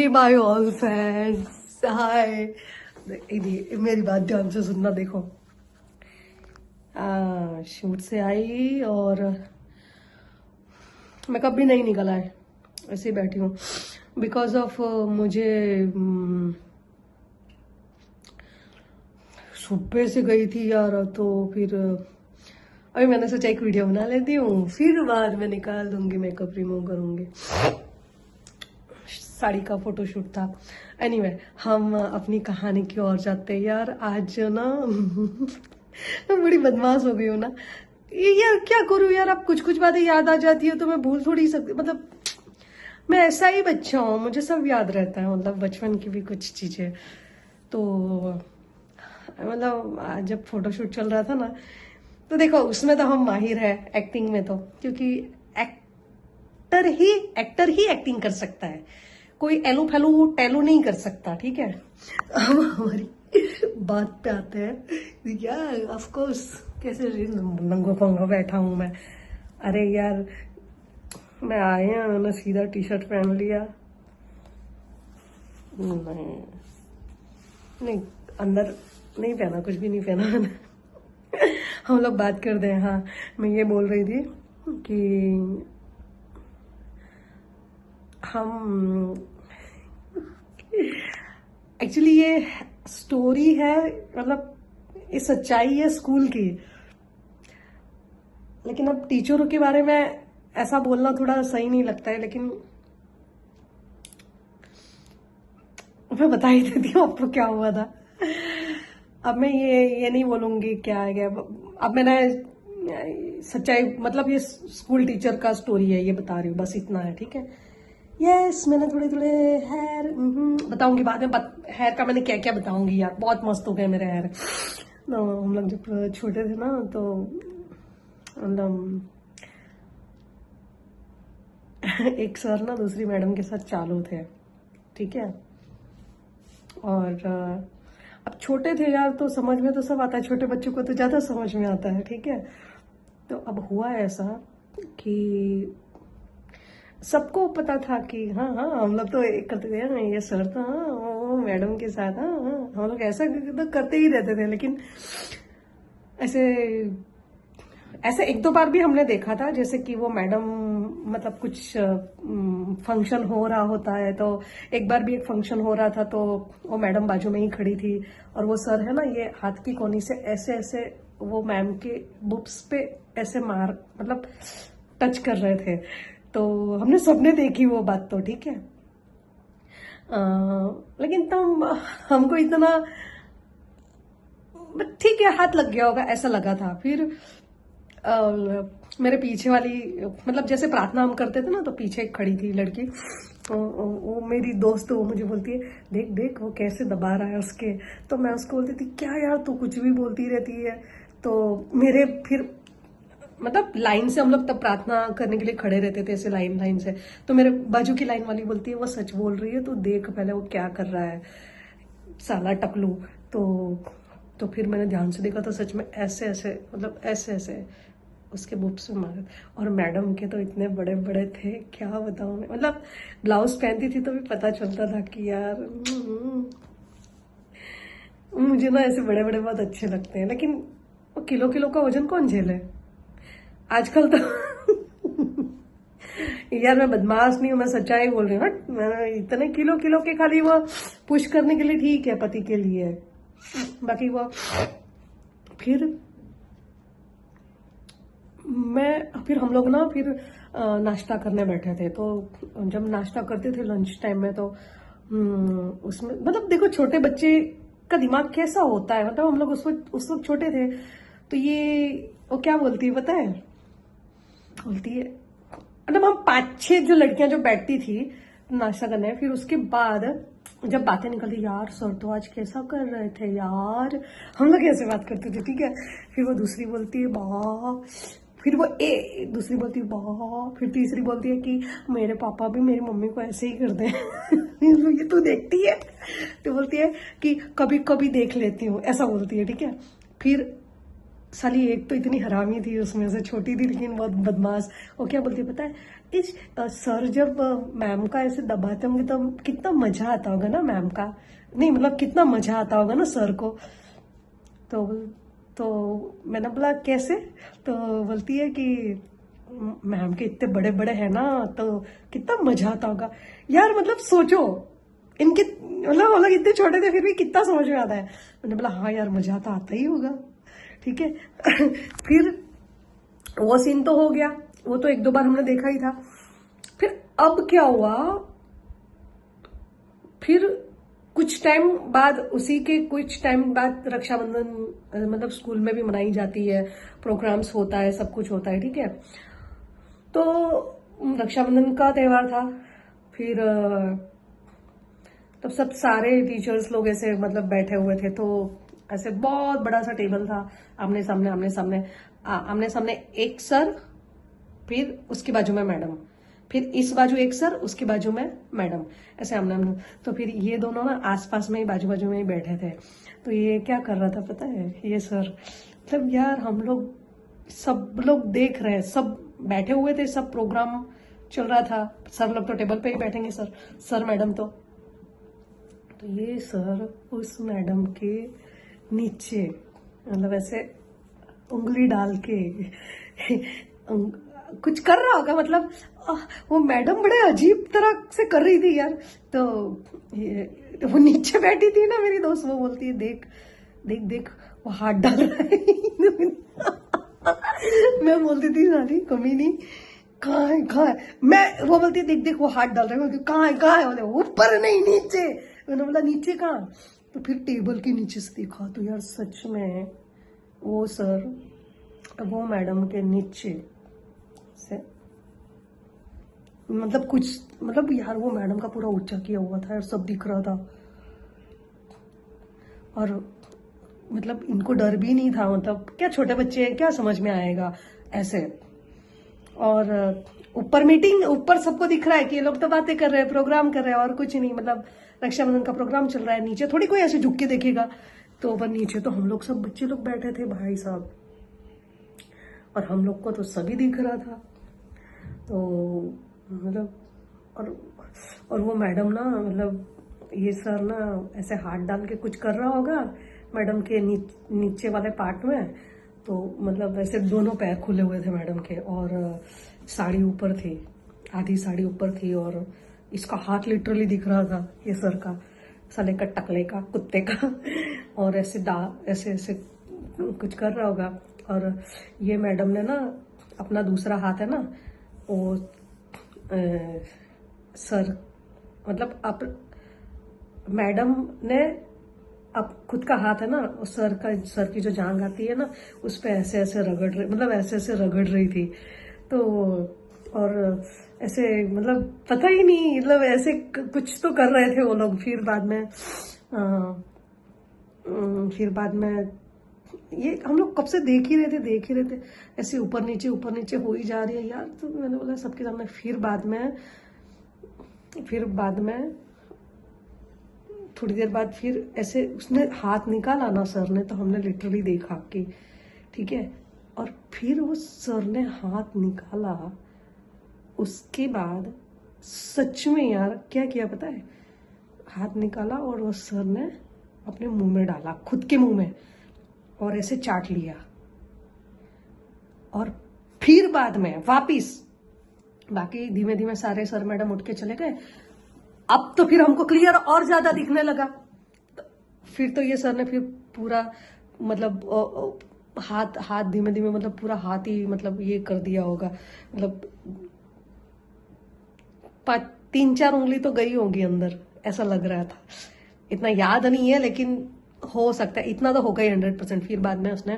My all friends, हाय। मेरी बात ध्यान से सुनना। देखो, शूट से आई और मेकअप भी नहीं निकला है, ऐसे ही बैठी हूँ बिकॉज ऑफ मुझे सुबह से गई थी यार। तो फिर अभी मैंने सोचा एक वीडियो बना लेती हूँ, फिर बाद में निकाल दूंगी, मेकअप रिमूव करूंगी। साड़ी का फोटोशूट था। एनीवे, हम अपनी कहानी की ओर जाते हैं यार। आज जो ना मैं बड़ी बदमाश हो गई हूँ ना यार। क्या करूँ यार, अब कुछ कुछ बातें याद आ जाती है तो मैं भूल थोड़ी सकती। मतलब मैं ऐसा ही बच्चा हूँ, मुझे सब याद रहता है। मतलब बचपन की भी कुछ चीजें। तो मतलब आज जब फोटोशूट चल रहा था ना, तो देखो उसमें तो हम माहिर है एक्टिंग में, तो क्योंकि एक्टर ही एक्टिंग कर सकता है, कोई एलू फैलू टेलू नहीं कर सकता। ठीक है, अब हमारी बात पे आते हैं। यार ऑफ कोर्स, कैसे नंगो पंगो बैठा हूं मैं। अरे यार, मैं आया, मैंने सीधा टी शर्ट पहन लिया। नहीं नहीं, अंदर नहीं पहना, कुछ भी नहीं पहना मैंने। हम लोग बात कर रहे हैं। हाँ, मैं ये बोल रही थी कि हम एक्चुअली ये स्टोरी है, मतलब ये सच्चाई है स्कूल की। लेकिन अब टीचरों के बारे में ऐसा बोलना थोड़ा सही नहीं लगता है, लेकिन मैं बता ही देती हूँ आपको क्या हुआ था। अब मैं ये नहीं बोलूंगी क्या है क्या। अब मैंने सच्चाई, मतलब ये स्कूल टीचर का स्टोरी है, ये बता रही हूँ, बस इतना है। ठीक है। यस, मैंने थोड़े थोड़े हेयर बताऊंगी बाद में। हेयर का मैंने क्या क्या बताऊंगी यार, बहुत मस्त हो गए मेरे हेयर। तो हम लोग जब छोटे थे ना, तो मतलब एक सर ना दूसरी मैडम के साथ चालू थे। ठीक है। और अब छोटे थे यार, तो समझ में तो सब आता है, छोटे बच्चों को तो ज्यादा समझ में आता है। ठीक है। तो अब हुआ ऐसा कि सबको पता था कि हाँ हाँ, हम लोग तो एक करते थे ना, ये सर था, हाँ वो मैडम के साथ, हाँ हाँ, हम लोग ऐसा तो करते ही रहते थे। लेकिन ऐसे ऐसे एक दो बार भी हमने देखा था, जैसे कि वो मैडम, मतलब कुछ फंक्शन हो रहा होता है, तो एक बार भी एक फंक्शन हो रहा था, तो वो मैडम बाजू में ही खड़ी थी, और वो सर है ना, ये हाथ की कोनी से ऐसे ऐसे वो मैम के बुक्स पे ऐसे मार, मतलब टच कर रहे थे। तो हमने सबने देखी वो बात तो। ठीक है। लेकिन तब हमको इतना, ठीक है हाथ लग गया होगा ऐसा लगा था। फिर मेरे पीछे वाली, मतलब जैसे प्रार्थना हम करते थे ना, तो पीछे एक खड़ी थी लड़की, वो मेरी दोस्त, वो मुझे बोलती है, देख देख वो कैसे दबा रहा है उसके। तो मैं उसको बोलती थी, क्या यार तू कुछ भी बोलती रहती है। तो मेरे फिर, मतलब लाइन से हम लोग तब प्रार्थना करने के लिए खड़े रहते थे, ऐसे लाइन लाइन से। तो मेरे बाजू की लाइन वाली बोलती है, वो सच बोल रही है, तू देख पहले वो क्या कर रहा है, साला टकलू। तो तो फिर मैंने ध्यान से देखा, तो सच में ऐसे ऐसे, मतलब ऐसे ऐसे उसके बुक्स में मारे। और मैडम के तो इतने बड़े बड़े थे, क्या बताऊं मैं। मतलब ब्लाउज पहनती थी तो भी पता चलता था कि यार मुझे ना ऐसे बड़े बड़े बहुत अच्छे लगते हैं। लेकिन वो किलो किलो का वजन कौन झेले आजकल तो। यार मैं बदमाश नहीं हूँ, मैं सच्चाई बोल रही हूँ। हट, मैं इतने किलो किलो के खाली वो पुश करने के लिए ठीक है, पति के लिए। बाकी वो फिर फिर हम लोग ना, फिर नाश्ता करने बैठे थे। तो जब नाश्ता करते थे लंच टाइम में, तो उसमें मतलब देखो छोटे बच्चे का दिमाग कैसा होता है। मतलब हम लोग उस वक्त छोटे थे। तो ये वो क्या बोलती है पता है, बोलती है, मतलब हम 5-6 जो लड़कियां जो बैठती थी नाश्ता करने, फिर उसके बाद जब बातें निकलती, यार सर तो आज कैसा कर रहे थे यार, हम लोग ऐसे बात करते थे। ठीक है। फिर वो दूसरी बोलती है, वाह। फिर वो दूसरी बोलती है, वाह। फिर तीसरी बोलती है कि मेरे पापा भी मेरी मम्मी को ऐसे ही करते हैं। ये तू देखती है, तो बोलती है कि कभी कभी देख लेती हूँ, ऐसा बोलती है। ठीक है। फिर साली एक तो इतनी हरामी थी, उसमें से छोटी थी लेकिन बहुत बदमाश। वो क्या बोलती है पता है, इस सर जब मैम का ऐसे दबाते होंगे तो कितना मजा आता होगा ना मैम का, नहीं मतलब कितना मजा आता होगा ना सर को। तो तो मैंने बोला कैसे, तो बोलती है कि मैम के इतने बड़े बड़े हैं ना तो कितना मजा आता होगा। यार मतलब सोचो, इनके मतलब हम लोग इतने छोटे थे फिर भी कितना समझ में आता है। मैंने बोला हाँ यार मजा तो आता ही होगा, ठीक है। फिर वो सीन तो हो गया, वो तो एक दो बार हमने देखा ही था। फिर अब क्या हुआ, फिर कुछ टाइम बाद, उसी के कुछ टाइम बाद रक्षाबंधन मतलब स्कूल में भी मनाई जाती है, प्रोग्राम्स होता है, सब कुछ होता है, ठीक है। तो रक्षाबंधन का त्योहार था। फिर तब सब सारे टीचर्स लोग ऐसे मतलब बैठे हुए थे, तो ऐसे बहुत बड़ा सा टेबल था, आमने सामने आमने सामने आमने सामने एक सर, फिर उसकी बाजू में मैडम, फिर इस बाजू एक सर, उसकी बाजू में मैडम, ऐसे आमने आमने। तो फिर ये दोनों ना आसपास में ही बाजू बाजू में ही बैठे थे। तो ये क्या कर रहा था पता है ये सर, मतलब यार हम लोग सब लोग देख रहे हैं, सब बैठे हुए थे, सब प्रोग्राम चल रहा था, सर लोग तो टेबल पे ही बैठेंगे, सर मैडम तो ये सर उस मैडम के नीचे मतलब ऐसे उंगली डाल के कुछ कर रहा होगा, मतलब वो मैडम बड़े अजीब तरह से कर रही थी यार। तो वो नीचे बैठी थी ना मेरी दोस्त, वो बोलती है देख देख देख वो हाथ डाल रहा है। मैं बोलती थी साली कमी नहीं, कहाँ है मैं, वो बोलती है देख देख वो हाथ डाल रहा है, कहाँ है बोले ऊपर नहीं नीचे। मैंने बोला नीचे कहाँ, तो फिर टेबल के नीचे से देखा तो यार सच में वो सर वो मैडम के नीचे से मतलब कुछ मतलब यार वो मैडम का पूरा ऊंचा किया हुआ था यार, सब दिख रहा था। और मतलब इनको डर भी नहीं था, मतलब क्या छोटे बच्चे हैं क्या समझ में आएगा ऐसे। और ऊपर मीटिंग, ऊपर सबको दिख रहा है कि ये लोग तो बातें कर रहे हैं, प्रोग्राम कर रहे हैं और कुछ नहीं, मतलब रक्षाबंधन का प्रोग्राम चल रहा है। नीचे थोड़ी कोई ऐसे झुक के देखेगा। तो ऊपर नीचे तो हम लोग सब बच्चे लोग बैठे थे भाई साहब, और हम लोग को तो सभी दिख रहा था। तो मतलब और वो मैडम ना मतलब ये सर ना ऐसे हाथ डाल के कुछ कर रहा होगा मैडम के नीचे वाले पार्ट में। तो मतलब ऐसे दोनों पैर खुले हुए थे मैडम के, और साड़ी ऊपर थी, आधी साड़ी ऊपर थी, और इसका हाथ लिटरली दिख रहा था ये सर का, साले का टकले का कुत्ते का। और ऐसे ऐसे ऐसे कुछ कर रहा होगा। और ये मैडम ने ना अपना दूसरा हाथ है ना वो सर मतलब अब मैडम ने अब खुद का हाथ है ना उस सर की जो जांघ आती है ना उस पे ऐसे ऐसे रगड़ रही, मतलब ऐसे ऐसे रगड़ रही थी। तो और ऐसे मतलब पता ही नहीं, मतलब ऐसे कुछ तो कर रहे थे वो लोग। फिर बाद में ये हम लोग कब से देख ही रहे थे ऐसे ऊपर नीचे हो ही जा रही है यार। तो मैंने बोला सबके सामने। फिर बाद में थोड़ी देर बाद फिर ऐसे उसने हाथ निकाला ना सर ने, तो हमने लिटरली देखा कि ठीक है। और फिर वो सर ने हाथ निकाला, उसके बाद सच में यार क्या किया पता है, हाथ निकाला और वो सर ने अपने मुंह में डाला, खुद के मुंह में, और ऐसे चाट लिया। और फिर बाद में वापिस बाकी धीमे धीमे सारे सर मैडम उठ के चले गए। अब तो फिर हमको क्लियर और ज्यादा दिखने लगा। फिर तो ये सर ने फिर पूरा मतलब हाथ धीमे धीमे मतलब पूरा हाथ ही मतलब ये कर दिया होगा, मतलब 3-4 उंगली तो गई होगी अंदर, ऐसा लग रहा था। इतना याद नहीं है लेकिन हो सकता है, इतना तो होगा ही 100%। फिर बाद में उसने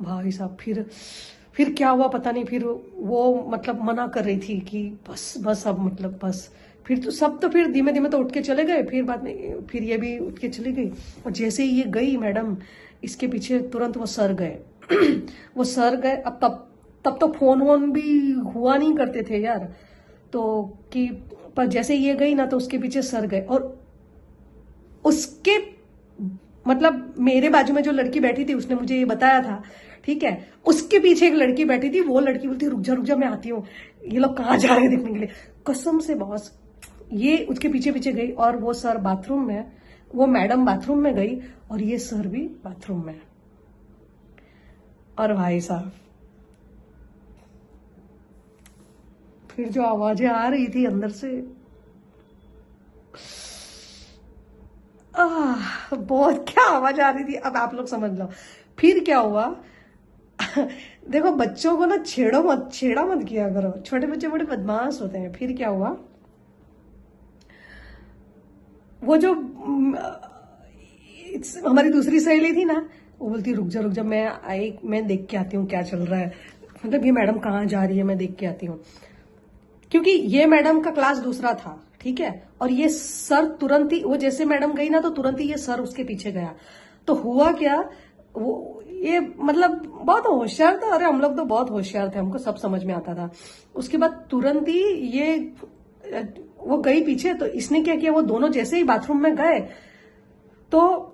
भाई साहब फिर क्या हुआ पता नहीं। फिर वो मतलब मना कर रही थी कि बस अब मतलब बस। फिर तो सब तो फिर धीमे धीमे तो उठ के चले गए। फिर बाद में फिर ये भी उठ के चली गई, और जैसे ही ये गई मैडम, इसके पीछे तुरंत वो सर गए। वो सर गए। अब तब तो फोन वोन भी हुआ नहीं करते थे यार, तो कि पर जैसे ये गई ना तो उसके पीछे सर गए। और उसके मतलब मेरे बाजू में जो लड़की बैठी थी उसने मुझे ये बताया था, ठीक है। उसके पीछे एक लड़की बैठी थी, वो लड़की बोलती रुक जा मैं आती हूँ, ये लोग कहाँ जा रहे हैं देखने के लिए। कसम से बॉस, ये उसके पीछे पीछे गई और वो सर बाथरूम में, वो मैडम बाथरूम में गई और ये सर भी बाथरूम में। और भाई साहब फिर जो आवाजें आ रही थी अंदर से, बहुत क्या आवाज आ रही थी, अब आप लोग समझ लो। फिर क्या हुआ देखो बच्चों को ना छेड़ा मत किया करो, छोटे बच्चे बड़े बदमाश होते हैं। फिर क्या हुआ, वो जो हमारी दूसरी सहेली थी ना, वो बोलती रुक जा मैं देख के आती हूँ क्या चल रहा है, मतलब ये मैडम कहाँ जा रही है, मैं देख के आती हूँ। क्योंकि ये मैडम का क्लास दूसरा था, ठीक है, और ये सर तुरंत ही, वो जैसे मैडम गई ना तो तुरंत ही ये सर उसके पीछे गया। तो हुआ क्या, वो ये मतलब बहुत होशियार था, अरे हम लोग तो बहुत होशियार थे, हमको सब समझ में आता था। उसके बाद तुरंत ही ये वो गई पीछे, तो इसने क्या किया, वो दोनों जैसे ही बाथरूम में गए तो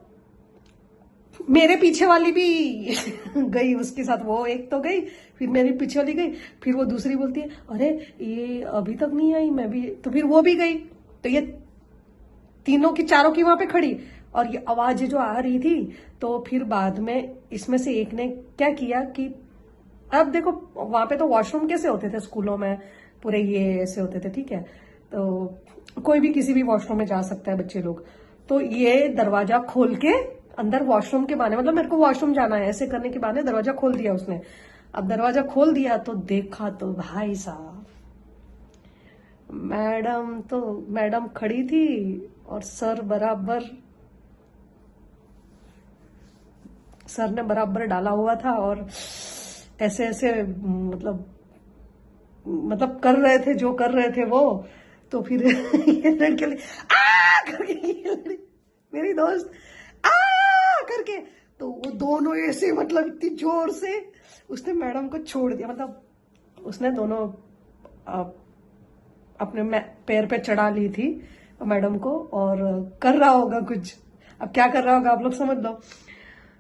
मेरे पीछे वाली भी गई उसके साथ, वो एक तो गई, फिर मेरी पीछे वाली गई, फिर वो दूसरी बोलती है अरे ये अभी तक नहीं आई, मैं भी, तो फिर वो भी गई। तो ये तीनों की चारों की वहां पे खड़ी, और ये आवाज जो आ रही थी। तो फिर बाद में इसमें से एक ने क्या किया कि अब देखो वहां पे तो वॉशरूम कैसे होते थे स्कूलों में, पूरे ये ऐसे होते थे, ठीक है, तो कोई भी किसी भी वॉशरूम में जा सकता है बच्चे लोग। तो ये दरवाजा खोल के अंदर वॉशरूम के बहाने, मतलब मेरे को वॉशरूम जाना है ऐसे करने के बहाने दरवाजा खोल दिया उसने। अब दरवाजा खोल दिया तो देखा तो भाई साहब, मैडम खड़ी थी और सर ने बराबर डाला हुआ था, और ऐसे ऐसे मतलब कर रहे थे जो कर रहे थे वो। तो फिर ये लड़के करके मेरी दोस्त करके, तो वो दोनों ऐसे मतलब इतनी जोर से उसने मैडम को छोड़ दिया, मतलब उसने दोनों अपने पैर पे चढ़ा ली थी मैडम को, और कर रहा होगा कुछ, अब क्या कर रहा होगा आप लोग समझ लो।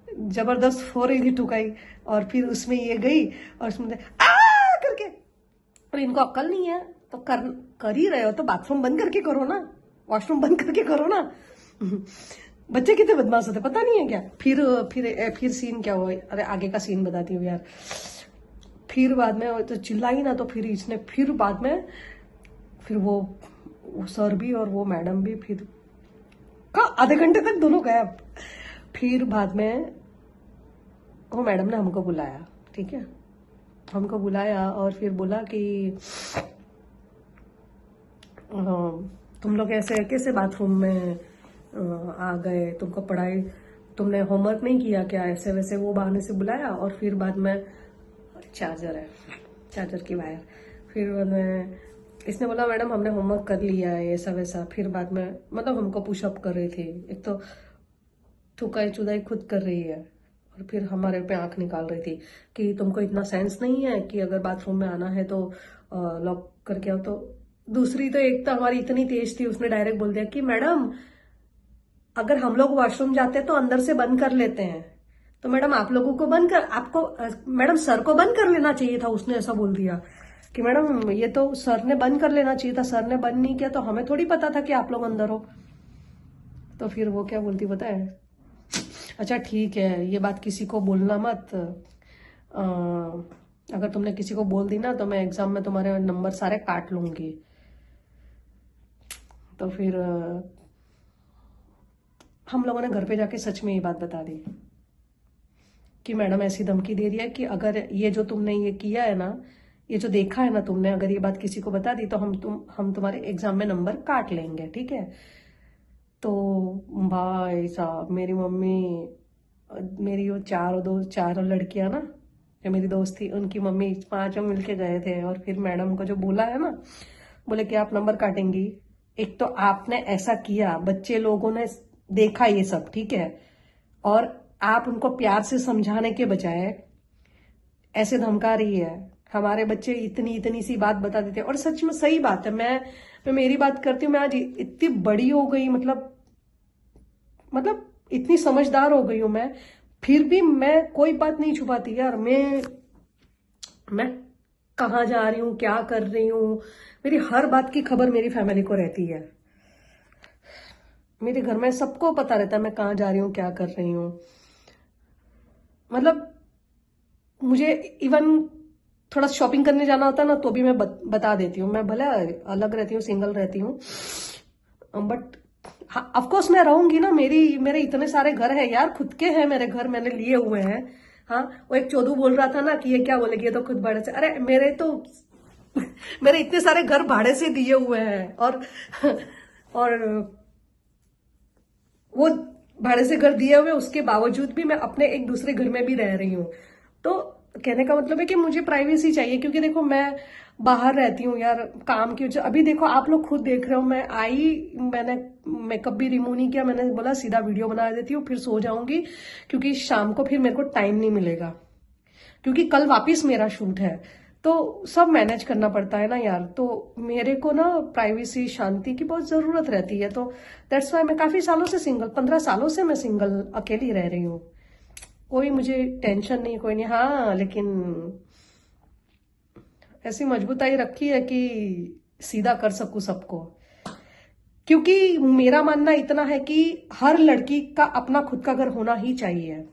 जबरदस्त हो रही थी ठुकाई, और फिर उसमें ये गई और उसमें करके, और इनको अक्ल नहीं है तो कर ही रहे हो तो बाथरूम बंद करके करो ना, वॉशरूम बंद करके करो ना। बच्चे कितने बदमाश होते पता नहीं है क्या। फिर सीन क्या हुआ, अरे आगे का सीन बताती हूँ यार। फिर बाद में तो चिल्लाई ना, तो फिर इसने फिर बाद में फिर वो सर भी और वो मैडम भी फिर आधे घंटे तक दोनों गायब। फिर बाद में वो मैडम ने हमको बुलाया, ठीक है, हमको बुलाया और फिर बोला कि तुम लोग ऐसे कैसे बाथरूम में आ गए, तुमको पढ़ाई, तुमने होमवर्क नहीं किया क्या, ऐसे वैसे वो बहाने से बुलाया। और फिर बाद में चार्जर की वायर, फिर बाद में इसने बोला मैडम हमने होमवर्क कर लिया है ऐसा वैसा। फिर बाद में मतलब हमको पुशअप कर रही थी, एक तो थुकाई चुदाई खुद कर रही है, और फिर हमारे पे आंख निकाल रही थी कि तुमको इतना सेंस नहीं है कि अगर बाथरूम में आना है तो लॉक करके आओ। तो दूसरी तो एक तो हमारी इतनी तेज थी, उसने डायरेक्ट बोल दिया कि मैडम अगर हम लोग वॉशरूम जाते हैं तो अंदर से बंद कर लेते हैं, तो मैडम आप लोगों को मैडम सर को बंद कर लेना चाहिए था। उसने ऐसा बोल दिया कि मैडम ये तो सर ने बंद कर लेना चाहिए था, सर ने बंद नहीं किया तो हमें थोड़ी पता था कि आप लोग अंदर हो। तो फिर वो क्या बोलती पता है, अच्छा ठीक है ये बात किसी को बोलना मत, अगर तुमने किसी को बोल दी ना तो मैं एग्जाम में तुम्हारे नंबर सारे काट लूंगी। तो फिर हम लोगों ने घर पे जाके सच में ये बात बता दी कि मैडम ऐसी धमकी दे रही है कि अगर ये जो तुमने ये किया है ना, ये जो देखा है ना तुमने, अगर ये बात किसी को बता दी तो हम तुम्हारे एग्जाम में नंबर काट लेंगे, ठीक है। तो भाई साहब मेरी मम्मी, मेरी वो चारों लड़कियां ना जो मेरी दोस्त थी, उनकी मम्मी पांचों मिलके गए थे और फिर मैडम को जो बोला है ना, बोले कि आप नंबर काटेंगी। एक तो आपने ऐसा किया, बच्चे लोगों ने देखा ये सब, ठीक है, और आप उनको प्यार से समझाने के बजाय ऐसे धमका रही है। हमारे बच्चे इतनी सी बात बता देते हैं, और सच में सही बात है। मैं मेरी बात करती हूँ, मैं आज इतनी बड़ी हो गई, मतलब इतनी समझदार हो गई हूं मैं, फिर भी मैं कोई बात नहीं छुपाती यार। मैं कहाँ जा रही हूँ, क्या कर रही हूँ, मेरी हर बात की खबर मेरी फैमिली को रहती है। मेरे घर में सबको पता रहता है मैं कहाँ जा रही हूँ, क्या कर रही हूँ। मतलब मुझे इवन थोड़ा शॉपिंग करने जाना होता है ना, तो भी मैं बता देती हूँ। मैं भले अलग रहती हूँ, सिंगल रहती हूँ, बट हाँ ऑफ कोर्स मैं रहूंगी ना। मेरे इतने सारे घर है यार, खुद के हैं मेरे घर, मैंने लिए हुए हैं। हाँ, वो एक चोदू बोल रहा था ना कि ये क्या बोलेगी, ये तो खुद भाड़े से। अरे मेरे तो मेरे इतने सारे घर भाड़े से दिए हुए हैं, और वो भाड़े से घर दिए हुए, उसके बावजूद भी मैं अपने एक दूसरे घर में भी रह रही हूँ। तो कहने का मतलब है कि मुझे प्राइवेसी चाहिए, क्योंकि देखो मैं बाहर रहती हूँ यार, काम की वजह। अभी देखो आप लोग खुद देख रहे हो, मैंने मेकअप भी रिमूव नहीं किया। मैंने बोला सीधा वीडियो बना देती हूँ, फिर सो जाऊंगी, क्योंकि शाम को फिर मेरे को टाइम नहीं मिलेगा, क्योंकि कल वापिस मेरा शूट है। तो सब मैनेज करना पड़ता है ना यार। तो मेरे को ना प्राइवेसी, शांति की बहुत जरूरत रहती है। तो दैट्स वाई मैं काफी सालों से सिंगल, 15 सालों से मैं सिंगल अकेली रह रही हूँ। कोई मुझे टेंशन नहीं, कोई नहीं। हाँ लेकिन ऐसी मजबूताई रखी है कि सीधा कर सकूं सबको, क्योंकि मेरा मानना इतना है कि हर लड़की का अपना खुद का घर होना ही चाहिए,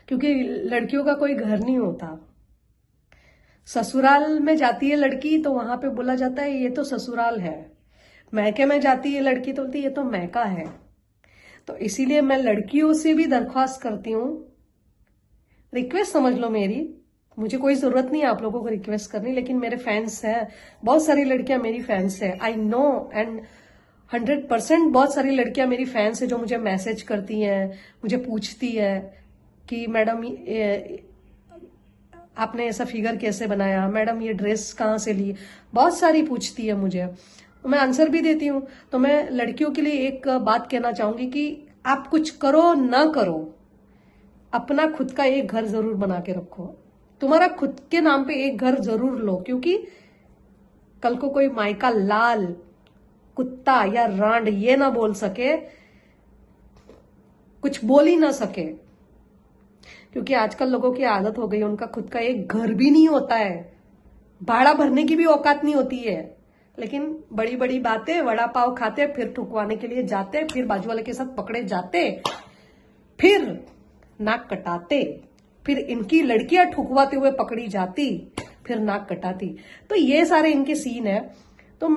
क्योंकि लड़कियों का कोई घर नहीं होता। ससुराल में जाती है लड़की तो वहां पे बोला जाता है ये तो ससुराल है, मैके में जाती है लड़की तो बोलती है ये तो मैका है। तो इसीलिए मैं लड़कियों से भी दरख्वास्त करती हूँ, रिक्वेस्ट समझ लो मेरी, मुझे कोई जरूरत नहीं है आप लोगों को रिक्वेस्ट करनी, लेकिन मेरे फैंस हैं, बहुत सारी लड़कियां मेरी फैंस है, आई नो। एंड 100% बहुत सारी लड़कियां मेरी फैंस है जो मुझे मैसेज करती हैं, मुझे पूछती है कि मैडम आपने ऐसा फिगर कैसे बनाया, मैडम ये ड्रेस कहाँ से ली। बहुत सारी पूछती है मुझे, मैं आंसर भी देती हूँ। तो मैं लड़कियों के लिए एक बात कहना चाहूंगी कि आप कुछ करो ना करो, अपना खुद का एक घर जरूर बना के रखो। तुम्हारा खुद के नाम पे एक घर जरूर लो, क्योंकि कल को कोई मायका लाल, कुत्ता या रांड ये ना बोल सके, कुछ बोल ही ना सके। क्योंकि आजकल लोगों की आदत हो गई, उनका खुद का एक घर भी नहीं होता है, भाड़ा भरने की भी औकात नहीं होती है, लेकिन बड़ी बड़ी बातें, वड़ा पाव खाते, फिर ठुकवाने के लिए जाते, फिर बाजू वाले के साथ पकड़े जाते, फिर नाक कटाते, फिर इनकी लड़कियां ठुकवाते हुए पकड़ी जाती, फिर नाक कटाती। तो ये सारे इनके सीन है। तो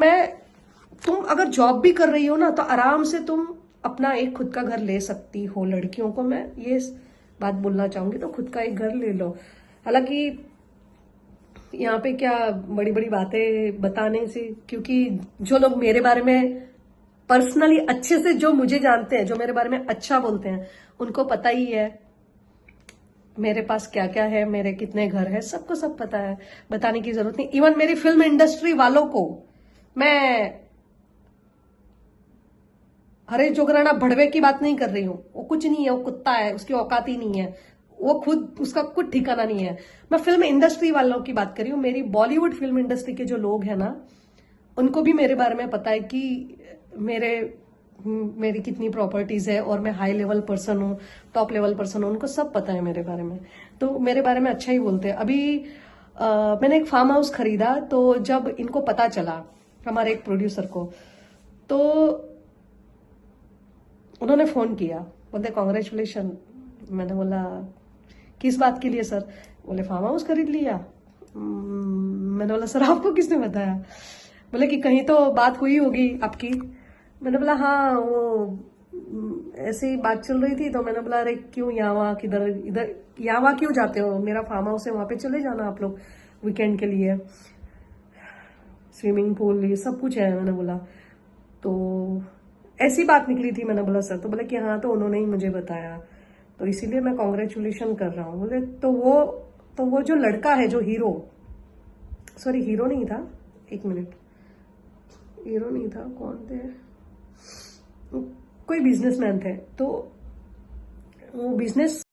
तुम अगर जॉब भी कर रही हो ना, तो आराम से तुम अपना एक खुद का घर ले सकती हो। लड़कियों को मैं ये बात बोलना चाहूंगी, तो खुद का एक घर ले लो। हालांकि यहाँ पे क्या बड़ी बड़ी बातें बताने से, क्योंकि जो लोग मेरे बारे में पर्सनली अच्छे से, जो मुझे जानते हैं, जो मेरे बारे में अच्छा बोलते हैं, उनको पता ही है मेरे पास क्या क्या है, मेरे कितने घर है, सबको सब पता है, बताने की जरूरत नहीं। इवन मेरी फिल्म इंडस्ट्री वालों को मैं हरे जोगराना भड़वे की बात नहीं कर रही हूँ, वो कुछ नहीं है, वो कुत्ता है, उसकी औकात ही नहीं है, वो खुद, उसका कुछ ठिकाना नहीं है। मैं फिल्म इंडस्ट्री वालों की बात कर रही हूँ। मेरी बॉलीवुड फिल्म इंडस्ट्री के जो लोग हैं ना, उनको भी मेरे बारे में पता है कि मेरी कितनी प्रॉपर्टीज है, और मैं हाई लेवल पर्सन हूँ, टॉप लेवल पर्सन हूँ, उनको सब पता है मेरे बारे में। तो मेरे बारे में अच्छा ही बोलते हैं। अभी मैंने एक फार्म हाउस खरीदा, तो जब इनको पता चला, हमारे एक प्रोड्यूसर को, तो उन्होंने फोन किया, बोलते कॉन्ग्रेचुलेशन। मैंने बोला किस बात के लिए सर? बोले फार्म हाउस खरीद लिया। मैंने बोला सर आपको किसने बताया? बोले कि कहीं तो बात हुई होगी आपकी। मैंने बोला हाँ, वो ऐसे ही बात चल रही थी। तो मैंने बोला अरे क्यों यहाँ वहाँ, किधर इधर यहाँ वहाँ क्यों जाते हो, मेरा फार्म हाउस है, वहां पे चले जाना आप लोग वीकेंड के लिए, स्विमिंग पूल ये सब कुछ है। मैंने बोला तो ऐसी बात निकली थी। मैंने बोला सर, तो बोले कि हाँ, तो उन्होंने ही मुझे बताया, तो इसीलिए मैं कॉन्ग्रेचुलेशन कर रहा हूँ। बोले तो वो जो लड़का है, जो हीरो, सॉरी हीरो नहीं था, एक मिनट, हीरो नहीं था, कौन थे, कोई बिजनेसमैन थे। तो वो बिजनेस